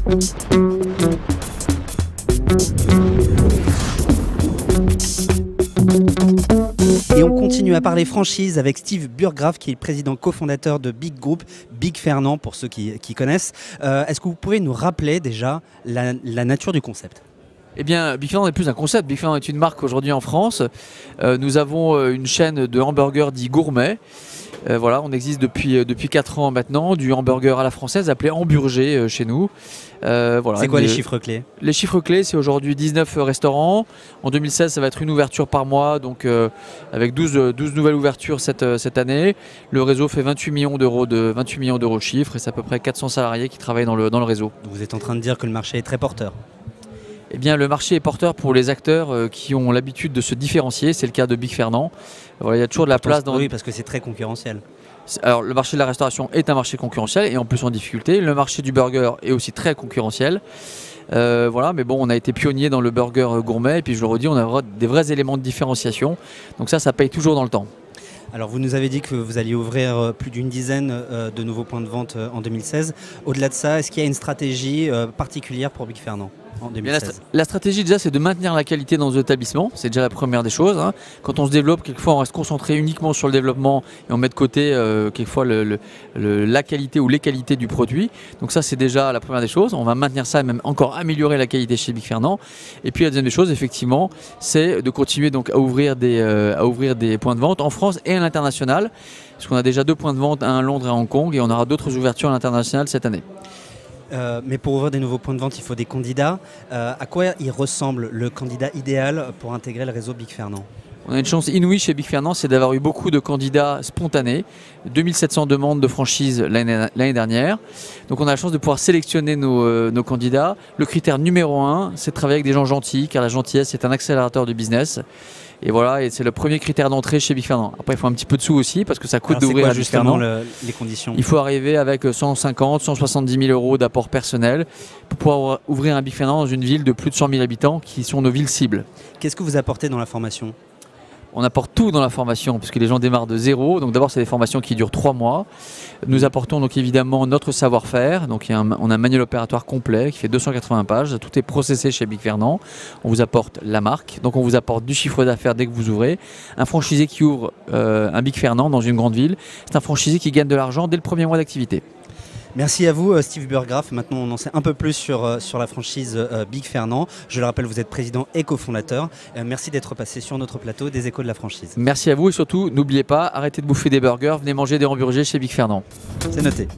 Et on continue à parler franchise avec Steve Burgraff, qui est le président cofondateur de Big Group, Big Fernand pour ceux qui connaissent. Est-ce que vous pouvez nous rappeler déjà la nature du concept ? Eh bien, Big Fernand n'est plus un concept. Big Fernand est une marque aujourd'hui en France. Nous avons une chaîne de hamburgers dits gourmets. Voilà, on existe depuis 4 ans maintenant, du hamburger à la française appelé hamburger chez nous. Voilà, c'est quoi les chiffres clés? Les chiffres clés, c'est aujourd'hui 19 restaurants. En 2016, ça va être une ouverture par mois, donc avec 12 nouvelles ouvertures cette année. Le réseau fait 28 millions d'euros de chiffre et c'est à peu près 400 salariés qui travaillent dans le réseau. Vous êtes en train de dire que le marché est très porteur? Eh bien, le marché est porteur pour les acteurs qui ont l'habitude de se différencier. C'est le cas de Big Fernand. Voilà, il y a toujours de la place dans... Oui, parce que c'est très concurrentiel. Alors, le marché de la restauration est un marché concurrentiel et en plus en difficulté. Le marché du burger est aussi très concurrentiel. Voilà, mais bon, on a été pionnier dans le burger gourmet et puis je le redis, on a des vrais éléments de différenciation. Donc ça paye toujours dans le temps. Alors vous nous avez dit que vous alliez ouvrir plus d'une dizaine de nouveaux points de vente en 2016. Au-delà de ça, est-ce qu'il y a une stratégie particulière pour Big Fernand en 2016 ? La stratégie déjà, c'est de maintenir la qualité dans nos établissements. C'est déjà la première des choses. Hein. Quand on se développe, quelquefois on reste concentré uniquement sur le développement et on met de côté quelquefois la qualité ou les qualités du produit. Donc ça, c'est déjà la première des choses. On va maintenir ça et même encore améliorer la qualité chez Big Fernand. Et puis la deuxième des choses, effectivement, c'est de continuer donc à ouvrir des points de vente en France et à l'international. Parce qu'on a déjà 2 points de vente, un à Londres et à Hong Kong, et on aura d'autres ouvertures à l'international cette année. Mais pour ouvrir des nouveaux points de vente, il faut des candidats. À quoi il ressemble le candidat idéal pour intégrer le réseau Big Fernand ? On a une chance inouïe chez Big Fernand, c'est d'avoir eu beaucoup de candidats spontanés, 2700 demandes de franchise l'année dernière. Donc on a la chance de pouvoir sélectionner nos candidats. Le critère numéro 1, c'est de travailler avec des gens gentils, car la gentillesse est un accélérateur du business. Et voilà, et c'est le premier critère d'entrée chez Big Fernand. Après, il faut un petit peu de sous aussi, parce que ça coûte d'ouvrir à Big Fernand. Les conditions. Il faut arriver avec 150, 170 000 euros d'apport personnel pour pouvoir ouvrir un Big Fernand dans une ville de plus de 100 000 habitants, qui sont nos villes cibles. Qu'est-ce que vous apportez dans la formation ? On apporte tout dans la formation, puisque les gens démarrent de zéro. Donc d'abord, c'est des formations qui durent 3 mois. Nous apportons donc évidemment notre savoir-faire. Donc on a un manuel opératoire complet qui fait 280 pages. Tout est processé chez Big Fernand. On vous apporte la marque. Donc on vous apporte du chiffre d'affaires dès que vous ouvrez. Un franchisé qui ouvre un Big Fernand dans une grande ville, c'est un franchisé qui gagne de l'argent dès le premier mois d'activité. Merci à vous Steve Burgraff. Maintenant on en sait un peu plus sur la franchise Big Fernand. Je le rappelle, vous êtes président et cofondateur. Merci d'être passé sur notre plateau des Échos de la franchise. Merci à vous et surtout n'oubliez pas, arrêtez de bouffer des burgers, venez manger des hamburgers chez Big Fernand. C'est noté.